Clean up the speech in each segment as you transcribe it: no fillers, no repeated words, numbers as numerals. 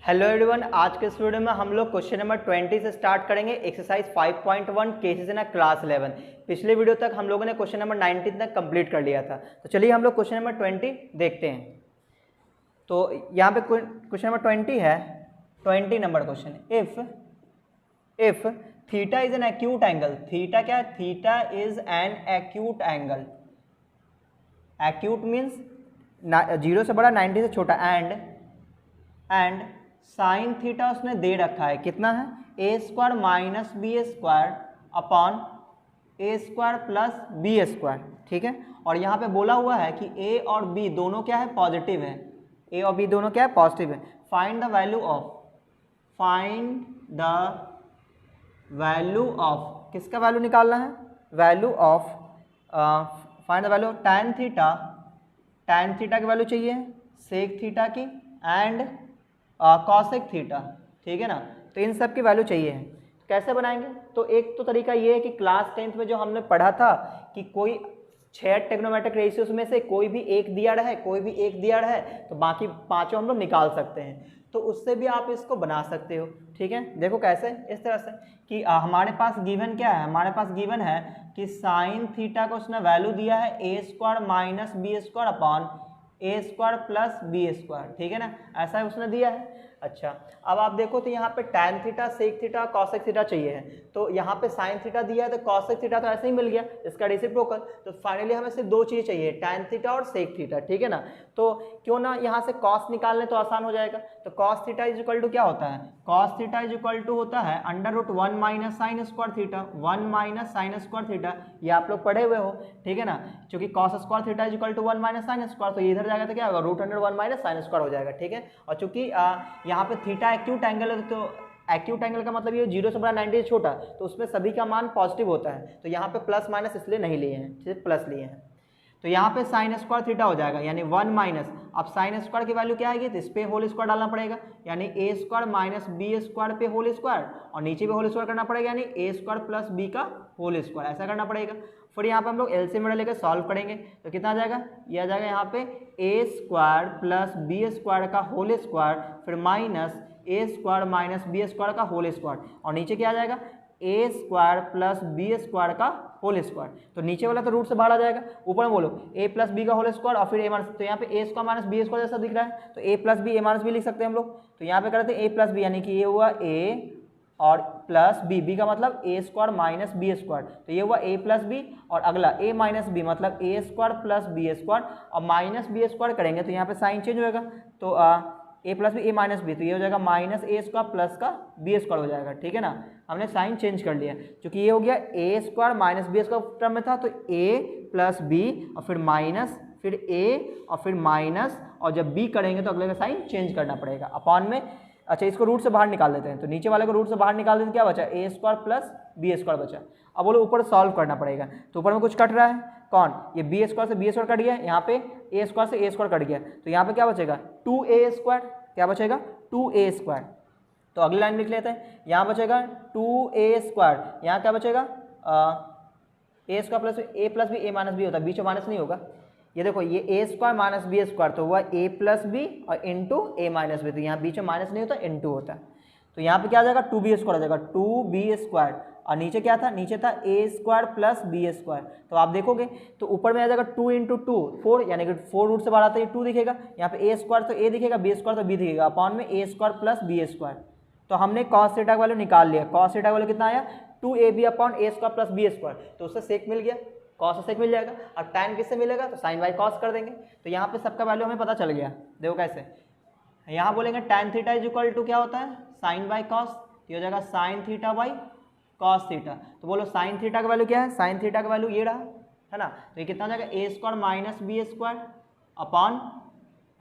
Hello everyone, आज के इस वीडियो में हम लोग क्वेश्चन नंबर 20 से स्टार्ट करेंगे। Exercise 5.1 cases in class 11। पिछले वीडियो तक हम लोगों ने क्वेश्चन नंबर 19 तक कंप्लीट कर लिया था। तो चलिए हम लोग क्वेश्चन नंबर 20 देखते हैं। तो यहाँ पे क्वेश्चन नंबर 20 है, 20 number question. If theta is an acute angle, theta क्या है? Theta is an acute angle. Acute means 0 से बड़ा 90 से छोटा। एंड साइन थीटा उसने दे रखा है, कितना है? A square minus b square upon a square plus b square, ठीक है। और यहाँ पे बोला हुआ है कि ए और बी दोनों क्या है? पॉजिटिव है। ए और बी दोनों क्या है? पॉजिटिव है। फाइंड द वैल्यू ऑफ किसका वैल्यू निकालना है? Value of find the value of tan theta की वैल्यू चाहिए, सेक थीटा की एंड कॉसेक थीटा, ठीक है ना। तो इन सब की वैल्यू चाहिए है। कैसे बनाएंगे? तो एक तो तरीका ये है कि क्लास 10th में जो हमने पढ़ा था कि कोई 6 ट्रिग्नोमेट्रिक रेशियोज में से कोई भी एक दिया रहे, तो बाकी पांचों हम लोग निकाल सकते हैं। तो उससे भी आप इसको बना सकते हो, ठीक है। देखो कैसे, इस तरह से कि हमारे पास गिवन क्या है? हमारे पास गिवन है कि साइन थीटा को उसने वैल्यू दिया है a square minus b square upon a square plus b square, ठीक है ना। ऐसा उसने दिया है। अच्छा, अब आप देखो तो यहाँ पे tan theta, sec theta, cosec theta चाहिए है। तो यहाँ पे साइन थीटा दिया है तो कॉसेक थीटा तो ऐसे ही मिल गया, इसका रेसिप्रोकल। तो फाइनली हमें सिर्फ दो चीज़ चाहिए, टैन थीटा और सेक थीटा, ठीक है ना। तो क्यों ना यहाँ से कॉस निकाल लें तो आसान हो जाएगा। तो cos theta is equal to क्या होता है? Cos theta is equal to होता है √1 minus sine square theta, 1 minus sine square theta. ये आप लोग पढ़े हुए हो, ठीक है ना। क्योंकि cos square theta is equal to 1 minus sine square, तो ये इधर जाएगा तो क्या होगा? √1 माइनस साइन स्क्वायर हो जाएगा, ठीक है। और चूंकि यहाँ पे थीटा एक्यूट एंगल है, तो एक्यूट एंगल का मतलब ये 0 से बड़ा 90 से छोटा, तो उसमें सभी का मान पॉजिटिव होता है। तो यहाँ पे प्लस माइनस इसलिए नहीं लिए हैं, सिर्फ प्लस लिए हैं। तो यहाँ पे साइन स्क्वायर थीटा हो जाएगा यानी 1 माइनस, अब साइन स्क्वायर की वैल्यू क्या आएगी? तो इस पे होल स्क्वायर डालना पड़ेगा, यानी ए स्क्वायर माइनस बी स्क्वायर पे होल स्क्वायर, और नीचे पे होल स्क्वायर करना पड़ेगा, यानी ए स्क्वायर प्लस बी का होल स्क्वायर, ऐसा करना पड़ेगा। फिर यहाँ पे हम लोग एलसीएम लेकर सॉल्व करेंगे तो कितना आ जाएगा? ये आ जाएगा यहाँ पे ए स्क्वायर प्लस बी स्क्वायर का होल स्क्वायर, फिर माइनस ए स्क्वायर माइनस बी स्क्वायर का होल स्क्वायर, और नीचे क्या आ जाएगा? A square plus b square का होल स्क्वायर। तो नीचे वाला तो रूट से बाहर आ जाएगा, ऊपर में बोलो ए प्लस बी का होल स्क्वायर और फिर ए माइनस, तो यहाँ पे ए स्क्वायर माइनस बी स्क्वायर जैसा दिख रहा है, तो ए प्लस बी ए माइनस बी लिख सकते हैं हम लोग। तो यहाँ पे करते हैं ए प्लस बी, यानी कि ये हुआ ए और प्लस बी, बी का मतलब ए स्क्वायर माइनस बी स्क्वायर, तो ये हुआ ए प्लस बी, और अगला ए माइनस बी मतलब ए स्क्वायर प्लस बी स्क्वायर, और माइनस बी स्क्वायर करेंगे तो यहाँ पे साइन चेंज होगा, तो ए प्लस बी ए माइनस बी, तो ये हो जाएगा माइनस ए स्क्वायर प्लस का बी स्क्वायर हो जाएगा, ठीक है ना। हमने साइन चेंज कर लिया क्योंकि ये हो गया a square minus b square term में था, तो ए प्लस बी और फिर माइनस, फिर ए और फिर माइनस, और जब बी करेंगे तो अगले का साइन चेंज करना पड़ेगा अपॉन में। अच्छा, इसको रूट से बाहर निकाल देते हैं, तो नीचे वाले को रूट से बाहर निकाल देते, क्या बचा? ए स्क्वायर प्लस बी स्क्वायर बचा। अब बोलो ऊपर सॉल्व करना पड़ेगा, तो ऊपर में कुछ कट रहा है, कौन? ये बी स्क्वायर से बी स्क्वायर कट गया, यहाँ पे ए स्क्वायर से ए स्क्वायर कट गया, तो यहाँ पे क्या बचेगा? 2a स्क्वायर, क्या बचेगा? 2a square. तो अगली लाइन लिख लेते हैं, यहाँ बचेगा 2a स्क्वायर, यहाँ क्या बचेगा? ए स्क्वायर प्लस ए माइनस बी होता है, बीच में माइनस नहीं होगा। ये देखो, ये ए स्क्वायर माइनस बी स्क्वायर तो हुआ ए प्लस बी और इंटू ए माइनस बी, तो यहाँ बीच में माइनस नहीं होता, इंटू होता है। तो यहाँ पे क्या आ जाएगा? 2b स्क्वायर आ जाएगा, 2b स्क्वायर, और नीचे क्या था? नीचे था a square plus b square. तो आप देखोगे तो ऊपर में आ जाएगा 2 इंटू 2 4, यानी कि 4 रूट से बाहर आता है 2 दिखेगा, यहाँ पे ए स्क्वायर तो ए दिखेगा, बी स्क्वायर तो बी दिखेगा, अपॉन में ए स्क्वायर प्लस बी स्क्वायर। तो हमने कॉस थीटा का वैल्यू निकाल लिया। कॉस थीटा का वैल्यू कितना आया? 2ab upon a square plus b square, तो उससे सेक मिल गया, कॉस से सेक मिल जाएगा। और टैन किससे मिलेगा? तो साइन बाई कॉस कर देंगे। तो यहाँ पे सबका वैल्यू हमें पता चल गया। देखो कैसे, यहाँ बोलेंगे tan theta is equal to क्या होता है? साइन बाई कॉस, ये हो जाएगा sine theta by cos theta. तो बोलो साइन थीटा का वैल्यू क्या है? साइन थीटा का वैल्यू ये रहा है ना, तो ये कितना हो जाएगा? A square minus b square upon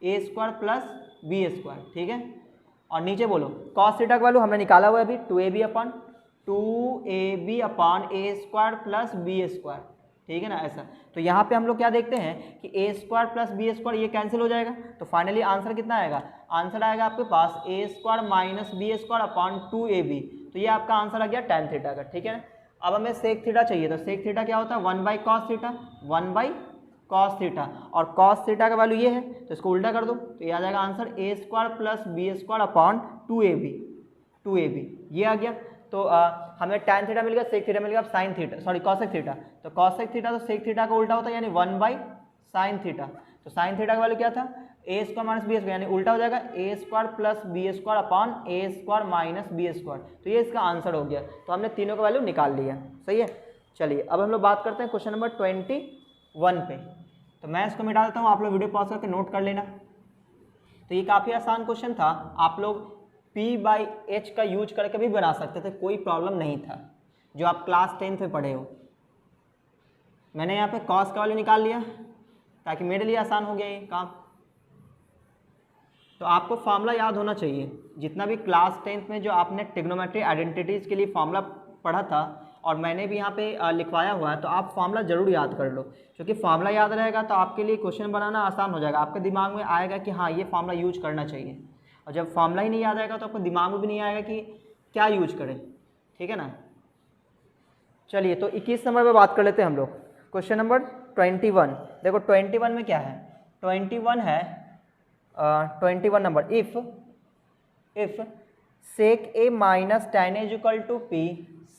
a square plus b square, ठीक है। और नीचे बोलो कॉस थीटा का वैल्यू हमने निकाला हुआ है अभी, 2ab upon a square plus b square, ठीक है ना, ऐसा। तो यहाँ पे हम लोग क्या देखते हैं कि ए स्क्वायर प्लस बी स्क्वायर ये कैंसिल हो जाएगा, तो फाइनली आंसर कितना आएगा? आंसर आएगा आपके पास a square minus b square upon 2ab, तो ये आपका आंसर आ गया टैन थीटा का, ठीक है। अब हमें सेक थीटा चाहिए, तो सेक थीटा क्या होता है? 1 by cos theta, 1 by cos theta, और कॉस थीटा का वैल्यू ये है तो इसको उल्टा कर दो तो ये आ जाएगा answer a square plus b square upon 2ab ये आ गया। तो हमें tan थीटा मिल गया, सेक थीटा मिल गया, अब sine theta sorry cosec theta, तो कॉसेक थीटा तो सेक थीटा का उल्टा होता है यानी 1/sin थीटा, तो साइन थीटा का वैल्यू क्या था a square minus b square यानी उल्टा हो जाएगा a square plus b square upon a square minus b square, तो ये इसका आंसर हो गया। तो हमने तीनों का वैल्यू निकाल लिया, सही है। चलिए अब हम लोग बात करते हैं क्वेश्चन नंबर 21 पे। तो मैं इसको मिटा देता हूँ, आप लोग वीडियो पॉज करके नोट कर लेना। तो ये काफ़ी आसान क्वेश्चन था, आप लोग P/H का यूज करके भी बना सकते थे, कोई प्रॉब्लम नहीं था, जो आप क्लास 10th में पढ़े हो। मैंने यहाँ पे कॉस का वैल्यू निकाल लिया ताकि मेरे लिए आसान हो गया ये काम। तो आपको फार्मूला याद होना चाहिए, जितना भी क्लास 10th में जो आपने ट्रिग्नोमेट्री आइडेंटिटीज़ के लिए फार्मूला पढ़ा था और मैंने भी यहाँ पे लिखवाया हुआ है, तो आप फार्मूला जरूर याद कर लो, क्योंकि फार्मूला याद रहेगा तो आपके लिए क्वेश्चन बनाना आसान हो जाएगा। आपके दिमाग में आएगा कि हाँ ये फार्मूला यूज करना चाहिए, और जब फार्मूला ही नहीं याद आएगा तो आपको दिमाग में भी नहीं आएगा कि क्या यूज करें, ठीक है ना। चलिए तो 21 नंबर पे बात कर लेते हैं हम लोग। क्वेश्चन नंबर 21, देखो 21 में क्या है, 21 है 21 number, if sec a minus tan a is equal to p,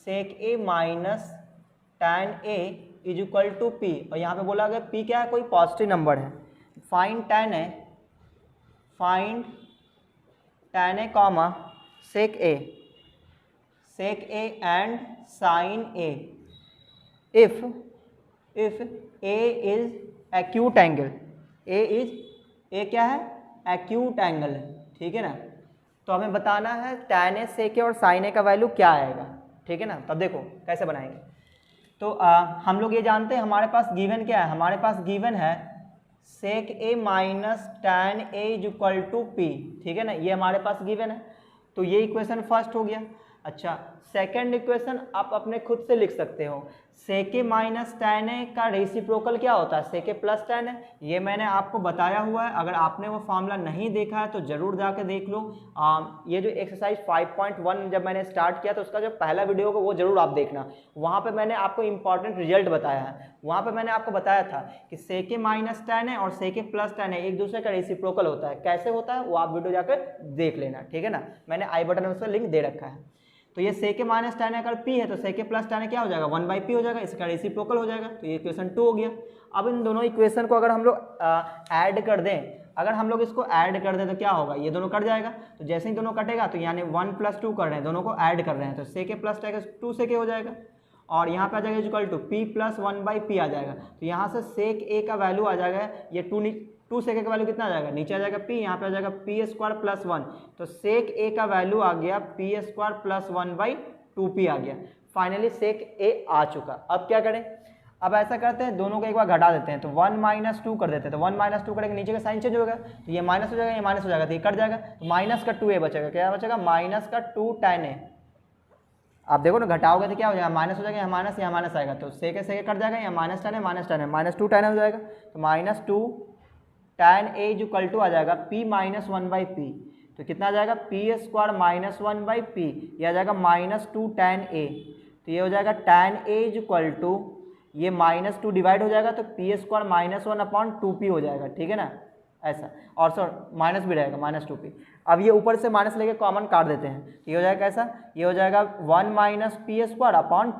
sec a minus tan a is equal to p, और यहाँ पे बोला गया p क्या है, कोई पॉजिटिव नंबर है। Find tan a, find tan a comma sec a and sine a if a is acute angle, a क्या है, एक्यूट एंगल है, ठीक है ना। तो हमें बताना है tan a sec a और sin a का वैल्यू क्या आएगा, ठीक है ना। तब देखो कैसे बनाएंगे। तो हम लोग ये जानते हैं हमारे पास गिवन क्या है, हमारे पास गिवन है sec a minus tan a is equal to p, ठीक है ना, ये हमारे पास गिवन है। तो ये इक्वेशन फर्स्ट हो गया। अच्छा सेकंड इक्वेशन आप अपने खुद से लिख सकते हो, सेक ए माइनस tan a का रेसिप्रोकल क्या होता है, सेक ए प्लस tan a, ये मैंने आपको बताया हुआ है। अगर आपने वो फार्मूला नहीं देखा है तो ज़रूर जाके देख लो। ये जो एक्सरसाइज 5.1 जब मैंने स्टार्ट किया तो उसका जो पहला वीडियो होगा वो ज़रूर आप देखना, वहाँ पे मैंने आपको इंपॉर्टेंट रिजल्ट बताया है। वहाँ पे मैंने आपको बताया था कि सेक ए माइनस tan a और सेक ए प्लस tan a एक दूसरे का रेसिप्रोकल होता है, कैसे होता है वो आप वीडियो जाकर देख लेना, ठीक है ना। मैंने आई बटन में उसका लिंक दे रखा है। तो ये सेक ए माइनस tan a अगर p है तो सेक ए प्लस tan a क्या हो जाएगा, 1/p हो जाएगा, इसका रेसिप्रोकल हो जाएगा। तो ये इक्वेशन 2 हो गया। अब इन दोनों इक्वेशन को अगर हम लोग ऐड कर दें, अगर हम लोग इसको ऐड कर दें तो क्या होगा, ये दोनों कट जाएगा। तो जैसे ही दोनों कटेगा तो यानी 1 + 2 कर रहे हैं, दोनों को ऐड कर रहे हैं, तो सेक ए प्लस tan 2 सेक ए हो जाएगा, और यहाँ पे आ जाएगा इक्वल टू p + 1/p आ जाएगा। तो यहाँ से सेक ए का वैल्यू आ जाएगा, ये 2 सेक ए का वैल्यू कितना आ जाएगा, नीचे आ जाएगा p, यहाँ पे आ जाएगा p² + 1, तो सेक ए का वैल्यू आ गया p² + 1/2p आ गया। फाइनली सेक ए आ चुका। अब क्या करें, अब ऐसा करते हैं दोनों को एक बार घटा देते हैं, तो 1 - 2 कर देते हैं। तो 1 - 2 करेंगे, नीचे का साइन चेंज होगा, तो ये माइनस हो जाएगा, ये माइनस हो जाएगा, तो ये कट जाएगा, तो माइनस का 2a बचेगा, क्या बचेगा, माइनस का 2 tan a। आप देखो ना घटाओगे तो क्या हो जाएगा, माइनस हो जाएगा, यहाँ माइनस आएगा, तो सेक ए कट जाएगा, यहाँ minus tan a -2 tan a हो जाएगा, तो -2 tan a is equal to आ जाएगा p - 1/p, तो कितना आ जाएगा, p² - 1/p, ये आ जाएगा -2 tan a, तो ये हो जाएगा tan a is equal to, ये -2 डिवाइड हो जाएगा तो p² - 1/2p हो जाएगा, ठीक है ना, ऐसा। और सर माइनस भी रहेगा, -2p। अब ये ऊपर से माइनस लेके कॉमन काट देते हैं, तो ये हो जाएगा कैसा, ये हो जाएगा 1 - p²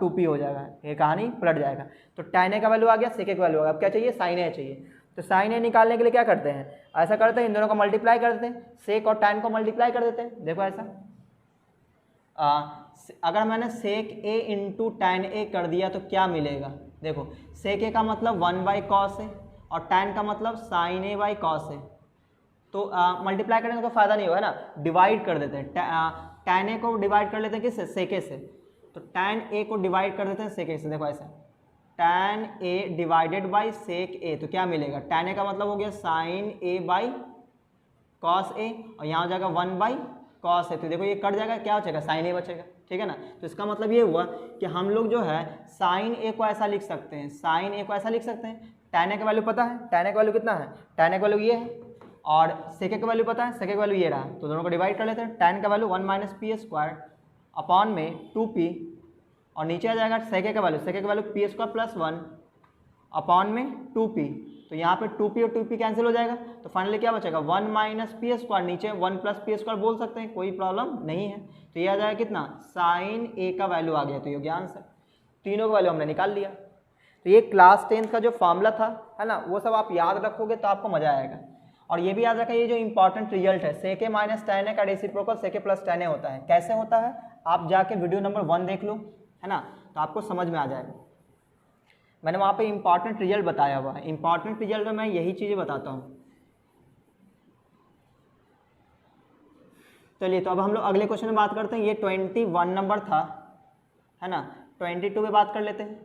2p हो जाएगा, ये कहानी पलट जाएगा। तो tan a का वैल्यू आ गया, सेक ए का वैल्यू आ गया। अब क्या चाहिए, साइन ए चाहिए। तो साइन ए निकालने के लिए क्या करते हैं, ऐसा करते हैं इन दोनों को मल्टीप्लाई कर देते हैं, सेक और tan को मल्टीप्लाई कर देते हैं। देखो ऐसा अगर मैंने सेक ए इंटू tan a कर दिया तो क्या मिलेगा, देखो सेक ए का मतलब 1/cos a और tan का मतलब sin a/cos a, तो मल्टीप्लाई करने का फ़ायदा नहीं होगा ना, डिवाइड कर देते हैं। tan a को डिवाइड कर लेते हैं किससे, सेक ए से, तो tan a को डिवाइड कर देते हैं सेक ए से। देखो ऐसा tan a divided by sec a, तो क्या मिलेगा, tan a का मतलब हो गया sin a/cos a, और यहाँ हो जाएगा 1/cos a, तो देखो ये कट जाएगा, क्या बचेगा, sin a बचेगा, ठीक है ना। तो इसका मतलब ये हुआ कि हम लोग जो है sin a को ऐसा लिख सकते हैं, sin a को ऐसा लिख सकते हैं। tan a का वैल्यू पता है, tan a का वैल्यू कितना है, tan a का वैल्यू ये है, और सेक ए का वैल्यू पता है, सेक ए का वैल्यू ये रहा, तो दोनों को डिवाइड कर लेते हैं। tan का वैल्यू 1 - p² अपॉन में 2p, और नीचे आ जाएगा सेक ए का वैल्यू, सेक ए का वैल्यू p² + 1 अपॉन में 2p, तो यहाँ पे 2p और 2p कैंसिल हो जाएगा, तो फाइनली क्या बचेगा 1 माइनस पी स्क्वायर, नीचे 1 प्लस पी स्क्वायर बोल सकते हैं, कोई प्रॉब्लम नहीं है। तो ये आ जाएगा कितना, साइन ए का वैल्यू आ गया। तो ये ज्ञान से तीनों का वैल्यू हमने निकाल लिया। तो ये क्लास 10th का जो फॉर्मूला था, है ना, वो सब आप याद रखोगे तो आपको मजा आएगा। और ये भी याद रखा, ये जो इंपॉर्टेंट रिजल्ट है सेक ए माइनस tan ए का रेसिप्रोकल सेक ए प्लस tan ए होता है। कैसे होता है आप जाके वीडियो नंबर 1 देख लो, है ना, तो आपको समझ में आ जाएगा। मैंने वहाँ पे इंपॉर्टेंट रिजल्ट बताया हुआ है, इंपॉर्टेंट रिजल्ट में मैं यही चीज़ें बताता हूँ। चलिए, तो अब हम लोग अगले क्वेश्चन में बात करते हैं। ये 21 नंबर था, है ना, 22 पे बात कर लेते हैं।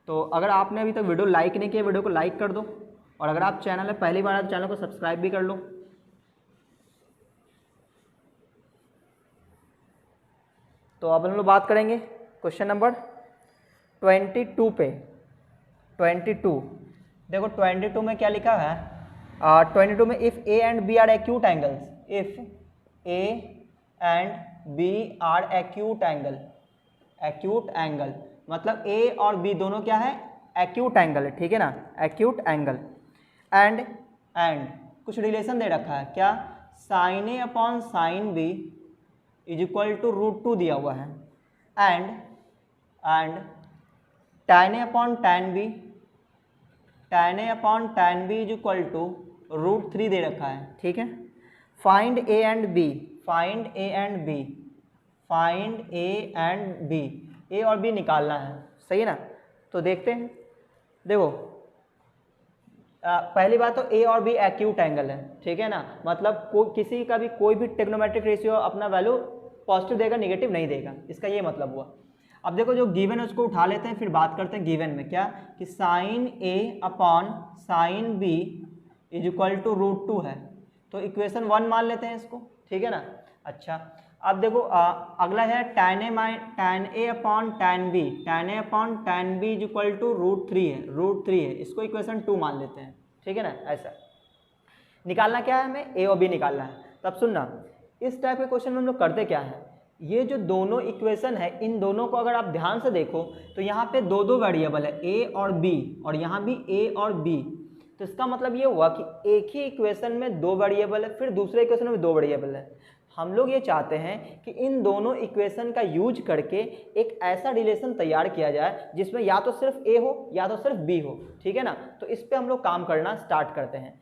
तो अगर आपने अभी तक वीडियो लाइक नहीं किया, वीडियो को लाइक कर दो, और अगर आप चैनल में पहली बार आए तो चैनल को सब्सक्राइब भी कर लो। तो अब हम लोग बात करेंगे क्वेश्चन नंबर 22 पे। 22 देखो, 22 में क्या लिखा है, 22 में if a and b are acute angles, if a and b are acute angle, acute angle मतलब ए और बी दोनों क्या है, एक्यूट एंगल है, ठीक है ना, एक्यूट एंगल। एंड कुछ रिलेशन दे रखा है, क्या, sine a upon sine b is equal to √2 दिया हुआ है, and tan a upon tan b, tan a upon tan b is equal to √3 दे रखा है, ठीक है। Find a and b, find a and b, find a and b, a और b निकालना है, सही है ना। तो देखते हैं, देखो पहली बात तो ए और बी एक्यूट एंगल है, ठीक है ना, मतलब किसी का भी कोई भी ट्रिग्नोमेट्रिक रेशियो अपना वैल्यू पॉजिटिव देगा, नेगेटिव नहीं देगा, इसका ये मतलब हुआ। अब देखो जो गिवन है उसको उठा लेते हैं, फिर बात करते हैं गिवन में क्या, कि sine a upon sine b is equal to √2 है, तो इक्वेशन 1 मान लेते हैं इसको, ठीक है ना। अच्छा, अब देखो अगला है tan a upon tan b, tan a upon tan b is equal to √3 है, √3 है, इसको इक्वेशन 2 मान लेते हैं, ठीक है ना। ऐसा निकालना क्या है, हमें ए और बी निकालना है। तब सुनना, इस टाइप के क्वेश्चन में हम लोग करते क्या है, ये जो दोनों इक्वेशन है, इन दोनों को अगर आप ध्यान से देखो तो यहाँ पे दो वेरिएबल है, ए और बी, और यहाँ भी ए और बी। तो इसका मतलब ये हुआ कि एक ही इक्वेशन में 2 वेरिएबल है, फिर दूसरे इक्वेशन में 2 वेरिएबल है। हम लोग ये चाहते हैं कि इन दोनों इक्वेशन का यूज करके एक ऐसा रिलेशन तैयार किया जाए जिसमें या तो सिर्फ ए हो या तो सिर्फ बी हो, ठीक है ना। तो इस पे हम लोग काम करना स्टार्ट करते हैं।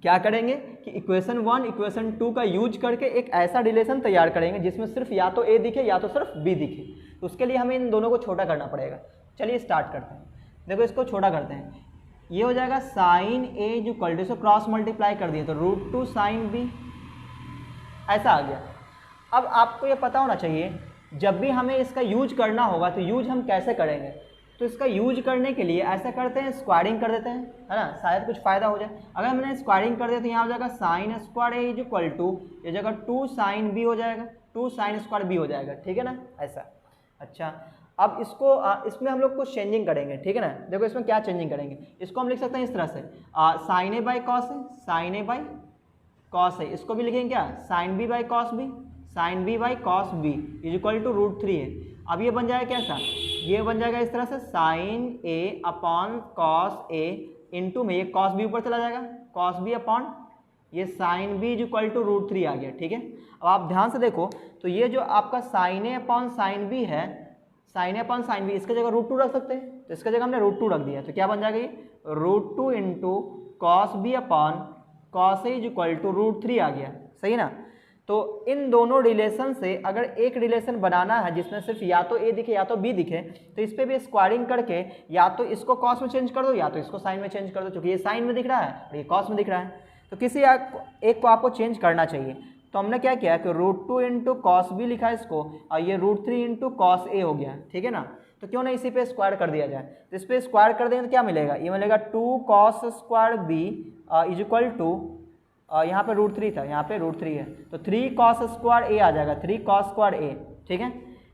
क्या करेंगे कि इक्वेशन 1 इक्वेशन 2 का यूज करके एक ऐसा रिलेशन तैयार करेंगे जिसमें सिर्फ या तो ए दिखे या तो सिर्फ बी दिखे। तो उसके लिए हमें इन दोनों को छोटा करना पड़ेगा। चलिए स्टार्ट करते हैं। देखो इसको छोटा करते हैं, ये हो जाएगा साइन ए जो इक्वल टू क्रॉस मल्टीप्लाई कर दिए तो √2 साइन बी, ऐसा आ गया। अब आपको ये पता होना चाहिए जब भी हमें इसका यूज करना होगा तो यूज हम कैसे करेंगे। तो इसका यूज करने के लिए ऐसा करते हैं, स्क्वायरिंग कर देते हैं, है ना, शायद कुछ फ़ायदा हो जाए। अगर हमने स्क्वायरिंग कर दिया तो यहाँ हो जाएगा sine square a is equal to, ये जगह 2 साइन बी हो जाएगा, 2 साइन स्क्वायर बी हो जाएगा, ठीक है ना, ऐसा। अच्छा, अब इसको इसमें हम लोग कुछ चेंजिंग करेंगे, ठीक है ना। देखो इसमें क्या चेंजिंग करेंगे, इसको हम लिख सकते हैं इस तरह से, साइन ए बाई कॉस है, साइन ए बाई कॉस है, इसको भी लिखेंगे क्या, sine b by cos b, sine b by cos b is equal to √3 है। अब ये बन जाएगा कैसा, ये बन जाएगा इस तरह से, sine a upon cos a into में ये कॉस बी ऊपर चला जाएगा, कॉस बी अपॉन ये sine b is equal to √3 आ गया, ठीक है। अब आप ध्यान से देखो तो ये जो आपका sign a upon sine B है, sine a upon sine B, इसके जगह √2 रख सकते हैं, तो इसके जगह हमने √2 रख दिया, तो क्या बन जाएगा ये √2 into cos b upon cos a is equal to √3 आ गया, सही ना। तो इन दोनों रिलेशन से अगर एक रिलेशन बनाना है जिसमें सिर्फ या तो ए दिखे या तो बी दिखे, तो इस पर भी स्क्वायरिंग करके या तो इसको कॉस में चेंज कर दो या तो इसको साइन में चेंज कर दो, क्योंकि ये साइन में दिख रहा है और ये कॉस में दिख रहा है, तो किसी एक को आपको चेंज करना चाहिए। तो हमने क्या किया कि √2 इंटू कॉस बी लिखा इसको, और ये √3 इंटू कॉस ए हो गया, ठीक है ना। तो क्यों ना इसी पे स्क्वायर कर दिया जाए, तो इस पर स्क्वायर कर देंगे तो क्या मिलेगा, ये मिलेगा 2 cos square b is equal to, यहाँ पे √3 था, यहाँ पे √3 है, तो 3 कॉस स्क्वायर ए आ जाएगा, 3 कॉस स्क्वायर ए, ठीक है।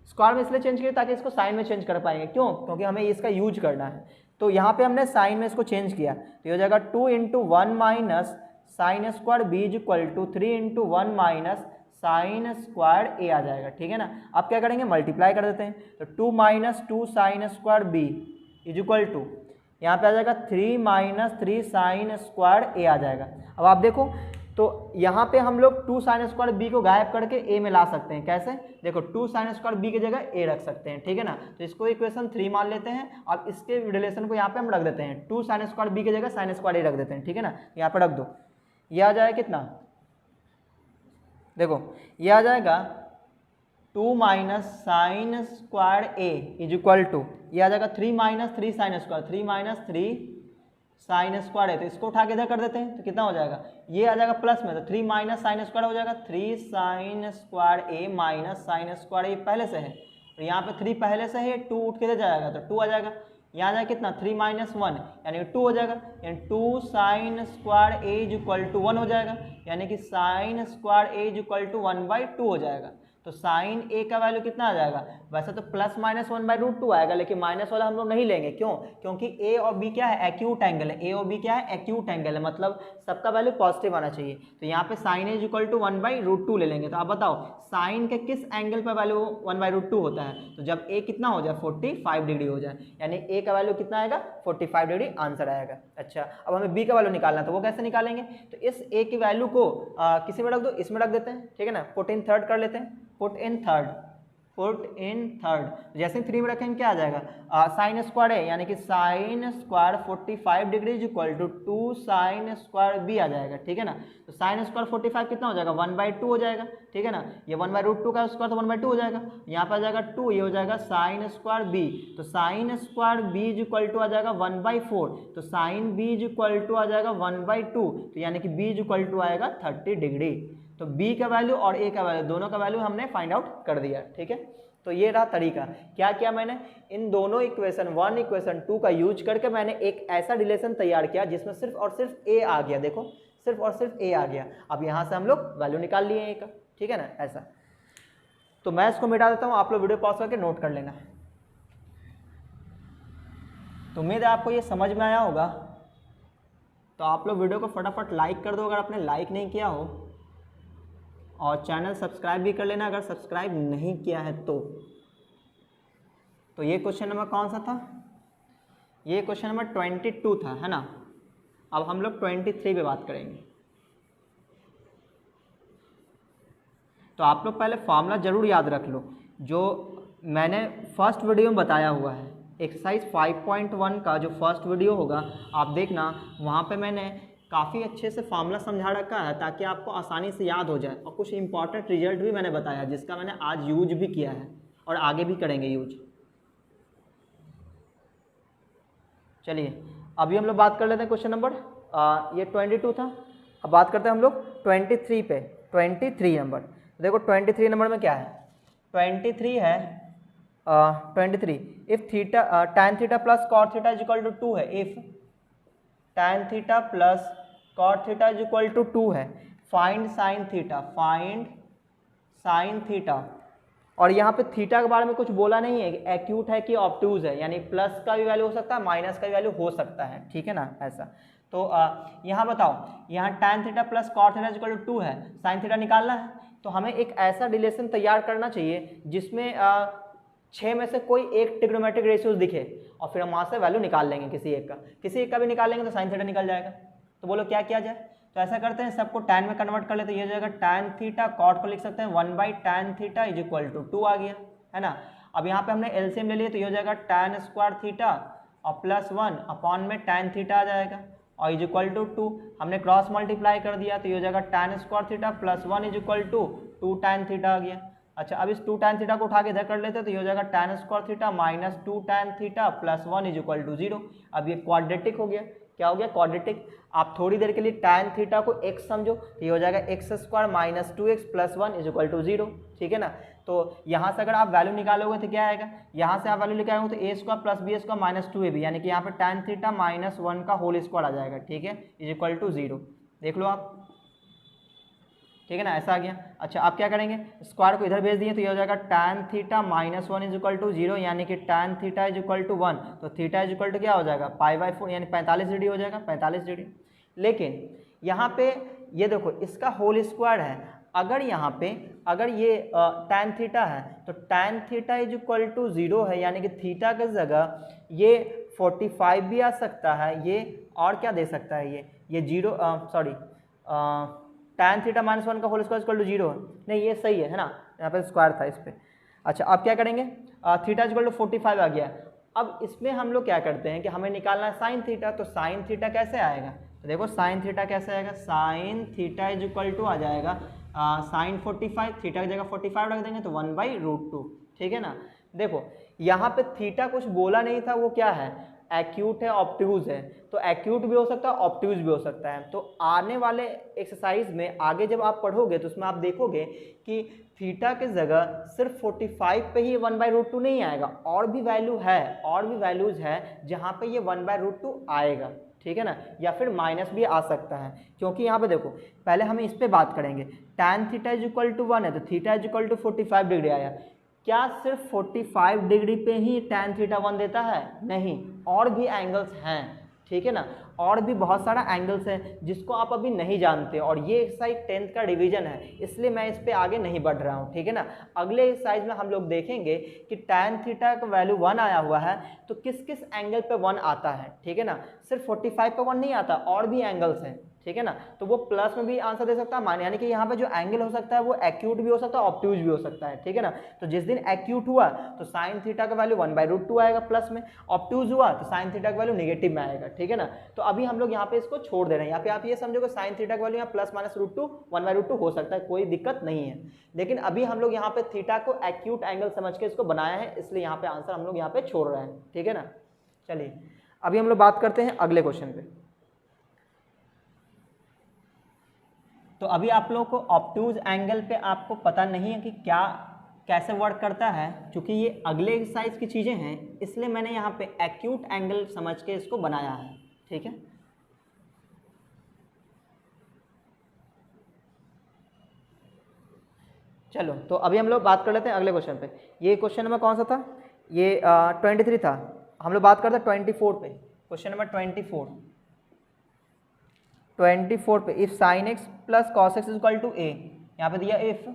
स्क्वायर में इसलिए चेंज किया ताकि इसको साइन में चेंज कर पाएंगे, क्यों, क्योंकि हमें इसका यूज करना है। तो यहाँ पे हमने साइन में इसको चेंज किया, तो ये हो जाएगा 2 into 1 minus sine square b is equal to 3 into 1 minus sine square a आ जाएगा, ठीक है ना। अब क्या करेंगे, मल्टीप्लाई कर देते हैं, तो 2 minus 2 sine square b is equal to, यहाँ पे आ जाएगा 3 माइनस 3 साइन स्क्वायर ए आ जाएगा। अब आप देखो तो यहाँ पे हम लोग 2 साइन स्क्वायर बी को गायब करके ए में ला सकते हैं। कैसे? देखो 2 साइन स्क्वायर बी की जगह ए रख सकते हैं, ठीक है ना। तो इसको इक्वेशन 3 मान लेते हैं। अब इसके रिलेशन को यहाँ पे हम रख देते हैं, 2 साइन स्क्वायर बी की जगह साइन स्क्वायर ए रख देते हैं, ठीक है ना। यहाँ पे रख दो, ये आ जाएगा कितना, देखो ये आ जाएगा 2 minus sine square a is equal to, ये आ जाएगा 3 minus 3 sine square, 3 minus 3 sine square है। तो इसको उठा के इधर कर देते हैं तो कितना हो जाएगा, ये आ जाएगा प्लस में, तो 3 माइनस साइन स्क्वायर हो जाएगा 3 साइन स्क्वायर ए माइनस साइन स्क्वायर ए पहले से है, और यहाँ पे 3 पहले से है, 2 उठ के जाएगा तो 2 आ जाएगा। यहाँ आ जाएगा कितना 3 माइनस 1 यानी 2 हो जाएगा, यानी 2 sine square a is equal to 1 हो जाएगा, यानी कि sine square a is equal to 1/2 हो जाएगा। तो साइन ए का वैल्यू कितना आ जाएगा, वैसे तो प्लस माइनस 1/√2 आएगा, लेकिन माइनस वाला हम लोग नहीं लेंगे। क्यों? क्योंकि ए और बी क्या है, एक्यूट एंगल है। ए और बी क्या है, एक्यूट एंगल है, मतलब सबका वैल्यू पॉजिटिव आना चाहिए। तो यहाँ पे sine a is equal to 1/√2 ले लेंगे। तो आप बताओ साइन के किस एंगल पर वैल्यू 1/√2 होता है, तो जब ए कितना हो जाए 45 डिग्री हो जाए, यानी ए का वैल्यू कितना आएगा 45 डिग्री आंसर आएगा। अच्छा, अब हमें बी का वैल्यू निकालना है, तो वो कैसे निकालेंगे, तो इस ए की वैल्यू को किसी में रख दो, इसमें रख देते हैं, ठीक है ना। पुट इन थर्ड कर लेते हैं, put in third, put in third, जैसे 3 में रखेंगे क्या आ जाएगा, साइन स्क्वायर है यानी कि sine square 45 degree is equal to 2 sine square b आ जाएगा, ठीक है ना। तो साइन स्क्वायर 45 कितना हो जाएगा 1/2 हो जाएगा, ठीक है ना। ये 1/√2 का स्क्वायर तो 1/2 हो जाएगा, यहाँ पर आ जाएगा 2, ये हो जाएगा साइन स्क्वायर बी, तो sine square b is equal to आ जाएगा 1/4, तो sine b is equal to आ जाएगा 1/2, तो यानी कि बी इज इक्वल टू आएगा 30 डिग्री। तो b का वैल्यू और a का वैल्यू दोनों का वैल्यू हमने फाइंड आउट कर दिया, ठीक है। तो ये रहा तरीका। क्या किया मैंने, इन दोनों इक्वेशन 1 इक्वेशन 2 का यूज करके मैंने एक ऐसा रिलेशन तैयार किया जिसमें सिर्फ और सिर्फ a आ गया। देखो सिर्फ और सिर्फ a आ गया। अब यहाँ से हम लोग वैल्यू निकाल लिए a का, ठीक है ना, ऐसा। तो मैं इसको मिटा देता हूँ, आप लोग वीडियो पॉज करके नोट कर लेना। तो उम्मीद है आपको ये समझ में आया होगा। तो आप लोग वीडियो को फटाफट लाइक कर दो अगर आपने लाइक नहीं किया हो, और चैनल सब्सक्राइब भी कर लेना अगर सब्सक्राइब नहीं किया है तो। ये क्वेश्चन नंबर कौन सा था, ये क्वेश्चन नंबर 22 था, है ना। अब हम लोग 23 पे बात करेंगे। तो आप लोग पहले फॉर्मूला जरूर याद रख लो जो मैंने फर्स्ट वीडियो में बताया हुआ है। एक्सरसाइज 5.1 का जो फर्स्ट वीडियो होगा आप देखना, वहाँ पे मैंने काफ़ी अच्छे से फार्मूला समझा रखा है ताकि आपको आसानी से याद हो जाए, और कुछ इंपॉर्टेंट रिजल्ट भी मैंने बताया जिसका मैंने आज यूज भी किया है और आगे भी करेंगे यूज। चलिए अभी हम लोग बात कर लेते हैं क्वेश्चन नंबर, ये 22 था। अब बात करते हैं हम लोग 23 पे, 23 नंबर। देखो 23 नंबर में क्या है, 23 है 23 if theta tan theta plus cot theta is equal to 2 है, if tan theta plus cot theta is equal to 2 है, find sine theta, find sine theta. और यहाँ पे थीटा के बारे में कुछ बोला नहीं है, एक्यूट है कि ऑब्टूज है, यानी प्लस का भी वैल्यू हो सकता है माइनस का भी वैल्यू हो सकता है, ठीक है ना, ऐसा। तो यहाँ बताओ, यहाँ tan theta plus cot theta is equal to 2 है, साइन थीटा निकालना है, तो हमें एक ऐसा रिलेशन तैयार करना चाहिए जिसमें 6 में से कोई एक ट्रिग्नोमेट्रिक रेशियोज दिखे, और फिर हम वहाँ से वैल्यू निकाल लेंगे किसी एक का भी निकालेंगे तो साइन थीटा निकल जाएगा। तो बोलो क्या किया जाए, तो ऐसा करते हैं सबको tan में कन्वर्ट कर लेते हैं, ये हो जाएगा tan थीटा, cot को लिख सकते हैं 1/tan theta is equal to 2 आ गया, है ना। अब यहाँ पे हमने एलसीएम ले लिया तो ये हो जाएगा tan स्क्वायर थीटा और प्लस 1 अपॉन में tan थीटा आ जाएगा और इज इक्वल टू 2। हमने क्रॉस मल्टीप्लाई कर दिया तो ये हो जाएगा tan square theta plus 1 is equal to 2 tan theta आ गया। अच्छा, अब इस 2 tan थीटा को उठा के इधर कर लेते हैं तो ये हो जाएगा tan square theta minus 2 tan theta plus 1 is equal to 0। अब ये क्वाड्रेटिक हो गया, क्या हो गया, क्वाड्रेटिक। आप थोड़ी देर के लिए tan थीटा को x समझो तो ये हो जाएगा x square minus 2x plus 1 is equal to 0, ठीक है ना। तो यहाँ से अगर आप वैल्यू निकालोगे तो क्या आएगा, यहाँ से आप वैल्यू लेके आएंगे तो a square plus b square minus 2ab, यानी कि यहाँ पे tan थीटा माइनस 1 का होल स्क्वायर आ जाएगा, ठीक है, इज इक्वल टू 0। देख लो आप, ठीक है ना, ऐसा आ गया। अच्छा, आप क्या करेंगे, स्क्वायर को इधर भेज दिए तो ये हो जाएगा tan theta minus 1 is equal to 0, यानी कि tan theta is equal to 1, तो थीटा इज इक्वल टू क्या हो जाएगा π/4 यानी 45 डिग्री हो जाएगा, 45 डिग्री। लेकिन यहाँ पे ये देखो इसका होल स्क्वायर है, अगर यहाँ पे अगर ये tan थीटा है तो tan theta is equal to 0 है, यानी कि थीटा की जगह ये 45 भी आ सकता है ये, और क्या दे सकता है ये 0 सॉरी tan थीटा माइनस 1 का होल स्क्वायर इक्वल टू 0 है। नहीं ये सही है ना, यहाँ पे स्क्वायर था इस पर। अच्छा अब क्या करेंगे, थीटा इक्वल टू 45 आ गया। अब इसमें हम लोग क्या करते हैं कि हमें निकालना है साइन थीटा, तो साइन थीटा कैसे आएगा, तो देखो साइन थीटा कैसे आएगा, sine theta is equal to आ जाएगा साइन 45, थीटा की जगह 45 रख देंगे तो 1/√2, ठीक है ना। देखो यहाँ पे थीटा कुछ बोला नहीं था, वो क्या है, एक्यूट है ऑब्ट्यूज है, तो एक्यूट भी हो सकता है ऑब्ट्यूज भी हो सकता है। तो आने वाले एक्सरसाइज में आगे जब आप पढ़ोगे तो उसमें आप देखोगे कि थीटा की जगह सिर्फ 45 पे ही 1/√2 नहीं आएगा, और भी वैल्यू है, और भी वैल्यूज है जहाँ पे ये 1/√2 आएगा, ठीक है ना, या फिर माइनस भी आ सकता है। क्योंकि यहाँ पे देखो पहले हम इस पे बात करेंगे, tan theta is equal to 1 है तो theta is equal to 45 degree आया। क्या सिर्फ 45 डिग्री पे ही tan थीटा 1 देता है, नहीं, और भी एंगल्स हैं, ठीक है ना, और भी बहुत सारा एंगल्स हैं जिसको आप अभी नहीं जानते, और ये एक्सरसाइज 10th का रिवीजन है, इसलिए मैं इस पे आगे नहीं बढ़ रहा हूँ, ठीक है ना। अगले एक्सरसाइज में हम लोग देखेंगे कि tan थीटा का वैल्यू 1 आया हुआ है तो किस किस एंगल पे 1 आता है, ठीक है ना, सिर्फ 45 पे 1 नहीं आता, और भी एंगल्स हैं, ठीक है ना। तो वो प्लस में भी आंसर दे सकता है मान, यानी कि यहाँ पे जो एंगल हो सकता है वो एक्यूट भी हो सकता है ऑब्ट्यूज भी हो सकता है, ठीक है ना। तो जिस दिन एक्यूट हुआ तो साइन थीटा का वैल्यू 1/√2 आएगा प्लस में, ऑब्ट्यूज हुआ तो साइन थीटा का वैल्यू नेगेटिव में आएगा, ठीक है ना। तो अभी हम लोग यहाँ पे इसको छोड़ दे रहे हैं, यहाँ पे आप ये समझो कि साइन थीटा का वैल्यू यहाँ प्लस माइनस √2 1/√2 हो सकता है, कोई दिक्कत नहीं है। लेकिन अभी हम लोग यहाँ पे थीटा को एक्यूट एंगल समझ के इसको बनाया है, इसलिए यहाँ पे आंसर हम लोग यहाँ पे छोड़ रहे हैं, ठीक है ना। चलिए अभी हम लोग बात करते हैं अगले क्वेश्चन पे। तो अभी आप लोग को ऑब्ट्यूज एंगल पे आपको पता नहीं है कि क्या कैसे वर्क करता है, क्योंकि ये अगले एक्सरसाइज की चीज़ें हैं, इसलिए मैंने यहाँ पे एक्यूट एंगल समझ के इसको बनाया है, ठीक है। चलो तो अभी हम लोग बात कर लेते हैं अगले क्वेश्चन पे। ये क्वेश्चन नंबर कौन सा था, ये 23 था, हम लोग बात करते हैं 24 पे, क्वेश्चन नंबर 24 पे if sine x plus cos x is equal to a, यहाँ पे दिया if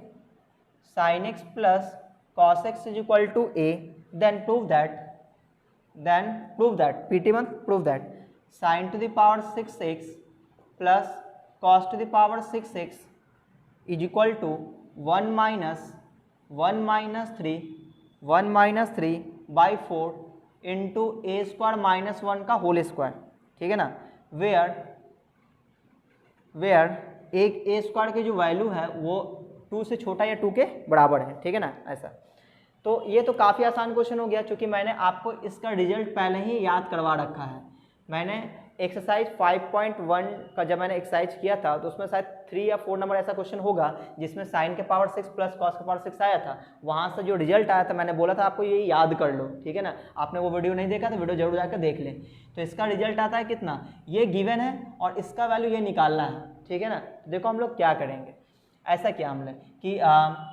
sine x plus cos x is equal to a then prove that PT1 prove that sine to the power 6x plus cos to the power 6x is equal to 1 minus 3/4 into a² - 1 का whole square, ठीक है ना, where एक a² की जो value है वो 2 से छोटा या 2 के बराबर है, ठीक है ना, ऐसा। तो ये तो काफ़ी आसान क्वेश्चन हो गया, क्योंकि मैंने आपको इसका रिजल्ट पहले ही याद करवा रखा है। मैंने एक्सरसाइज 5.1 का जब मैंने एक्सरसाइज किया था तो उसमें शायद 3 या 4 नंबर ऐसा क्वेश्चन होगा जिसमें साइन के पावर 6 प्लस कॉस के पावर 6 आया था, वहाँ से जो रिजल्ट आया था मैंने बोला था आपको ये याद कर लो, ठीक है ना। आपने वो वीडियो नहीं देखा तो वीडियो जरूर जाकर देख लें। तो इसका रिजल्ट आता है कितना, ये गिवन है और इसका वैल्यू ये निकालना है, ठीक है ना। देखो हम लोग क्या करेंगे, ऐसा किया हमने कि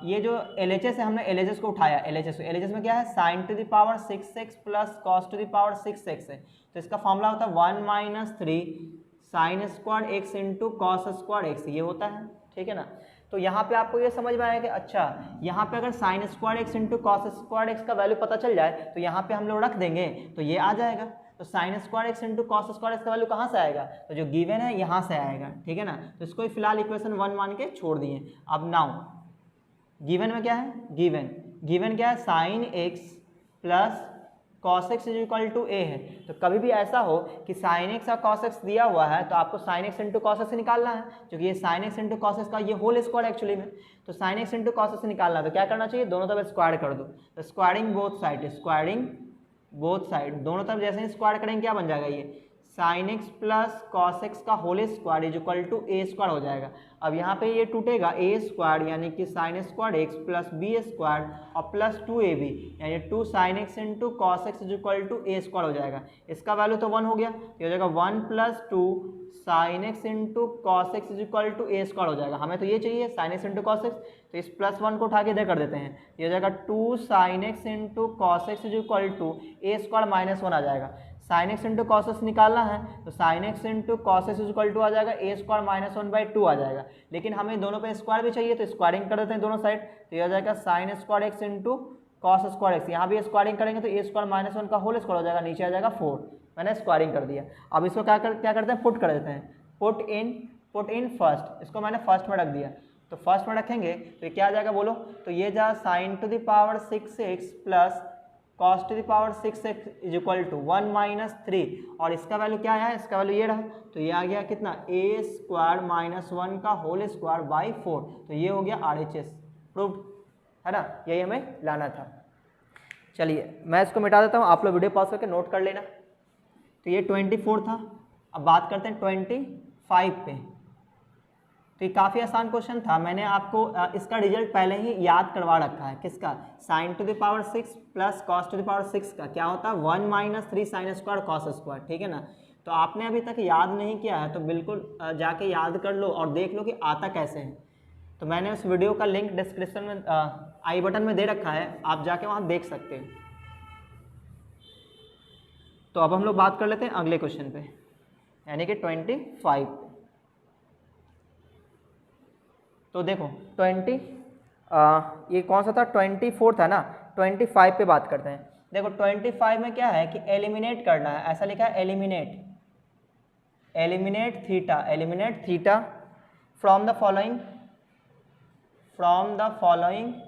ये जो LHS है हमने LHS को उठाया, LHS में क्या है, sign to the power 6x plus cos to the power 6x है, तो इसका फॉर्मूला होता है 1 minus 3 sine square x into cos square x, ये होता है, ठीक है ना। तो यहाँ पे आपको ये समझ में आया कि अच्छा यहाँ पे अगर sine square x into cos square x का वैल्यू पता चल जाए तो यहाँ पे हम लोग रख देंगे तो ये आ जाएगा। तो sine square x into cos square x का वैल्यू कहाँ से आएगा, तो जो गिवन है यहाँ से आएगा, ठीक है ना। तो इसको फिलहाल इक्वेशन 1 मान के छोड़ दिए। अब नाउ गिवन में क्या है, गिवन क्या है, sine x plus cos x is equal to a है। तो कभी भी ऐसा हो कि साइन एक्स और कॉस एक्स दिया हुआ है तो आपको sine x into cos x निकालना है, क्योंकि ये sine x into cos x का ये होल स्क्वायर एक्चुअली में, तो sine x into cos x निकालना है तो क्या करना चाहिए, दोनों तरफ स्क्वायर कर दो। तो स्क्वायरिंग बोथ साइड दोनों तरफ जैसे ही स्क्वायर करेंगे क्या बन जाएगा, ये sine x plus cos x का whole square is equal to a square हो जाएगा। अब यहाँ पे ये टूटेगा ए स्क्वायर यानी कि sine square x plus b square और प्लस 2ab यानी 2 sine x into cos x is equal to a square हो जाएगा। इसका वैल्यू तो 1 हो गया, ये हो जाएगा 1 plus 2 sine x into cos x is equal to a square हो जाएगा। हमें तो ये चाहिए sine x into cos x, तो इस प्लस 1 को उठा के इधर कर देते हैं, ये हो जाएगा 2 sine x into cos x is equal to a square minus 1 आ जाएगा। Sine x into cos x निकालना है तो sine x into cos x is equal to आ जाएगा ए स्क्वायर माइनस 1/2 आ जाएगा। लेकिन हमें दोनों पे स्क्वायर भी चाहिए तो स्क्वायरिंग कर देते हैं दोनों साइड, तो ये आ जाएगा sine square x into cos square x, यहाँ भी स्क्वायरिंग करेंगे तो ए स्क्वायर माइनस 1 का होल स्क्वायर हो जाएगा, नीचे आ जाएगा 4, मैंने स्क्वायरिंग कर दिया। अब इसको क्या करते हैं, पुट कर देते हैं, पुट इन फर्स्ट, इसको मैंने फर्स्ट में रख दिया, तो फर्स्ट में रखेंगे तो ये क्या आ जाएगा बोलो, तो ये जा sine to the power 6x plus cos to the power 6x is equal to 1 minus 3, और इसका वैल्यू क्या है, इसका वैल्यू ये रहा, तो ये आ गया कितना, ए स्क्वायर माइनस 1 का होल स्क्वायर बाई 4, तो ये हो गया RHS प्रूव्ड, है ना, यही हमें लाना था। चलिए मैं इसको मिटा देता हूँ, आप लोग वीडियो पॉज करके नोट कर लेना। तो ये 24 था, अब बात करते हैं 25 पे। तो ये काफ़ी आसान क्वेश्चन था, मैंने आपको इसका रिजल्ट पहले ही याद करवा रखा है, किसका, sign to the power 6 plus cos to the power 6 का क्या होता है 1 minus 3 sine square cos square, ठीक है ना। तो आपने अभी तक याद नहीं किया है तो बिल्कुल जाके याद कर लो और देख लो कि आता कैसे है। तो मैंने उस वीडियो का लिंक डिस्क्रिप्शन में आई बटन में दे रखा है, आप जाके वहाँ देख सकते हैं। तो अब हम लोग बात कर लेते हैं अगले क्वेश्चन पे, यानी कि 25। तो देखो 20 ये कौन सा था, 24 था ना, 25 पे बात करते हैं। देखो 25 में क्या है कि एलिमिनेट करना है, ऐसा लिखा है eliminate theta from the following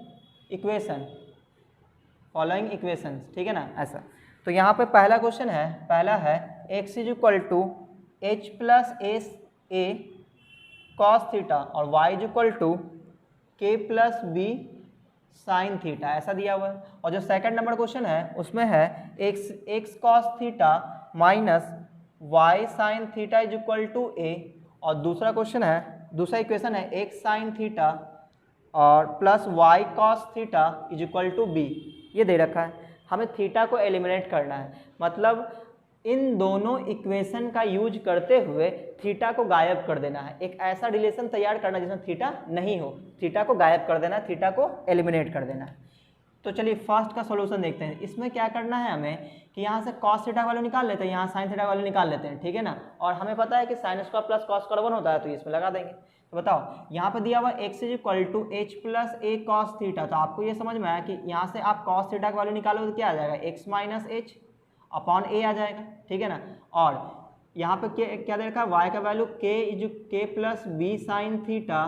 equation, ठीक है ना, ऐसा। तो यहाँ पे पहला क्वेश्चन है, पहला है x is equal to h plus a cos theta और y is equal to k plus b sine theta, ऐसा दिया हुआ है। और जो सेकंड नंबर क्वेश्चन है उसमें है x cos theta minus y sine theta is equal to a, और दूसरा क्वेश्चन है, दूसरा इक्वेशन है एक्स साइन थीटा और plus y cos theta is equal to b, ये दे रखा है। हमें थीटा को एलिमिनेट करना है, मतलब इन दोनों इक्वेशन का यूज करते हुए थीटा को गायब कर देना है, एक ऐसा रिलेशन तैयार करना जिसमें थीटा नहीं हो, थीटा को गायब कर देना है, थीटा को एलिमिनेट कर देना है। तो चलिए फर्स्ट का सॉल्यूशन देखते हैं। इसमें क्या करना है हमें कि यहाँ से कॉस थीटा का वैल्यू निकाल लेते हैं, यहाँ साइन थीटा का वैल्यू निकाल लेते हैं, ठीक है ना। और हमें पता है कि sine square plus cos square 1 होता है, तो इसमें लगा देंगे। तो बताओ यहाँ पे दिया हुआ x is equal to h plus a cos theta, तो आपको ये समझ में आया कि यहाँ से आप कॉस थीटा का वैल्यू निकालोगे तो क्या आ जाएगा, x माइनस एच अपॉन ए आ जाएगा, ठीक है ना। और यहाँ पे क्या दे रखा है, y का वैल्यू के प्लस बी साइन थीटा,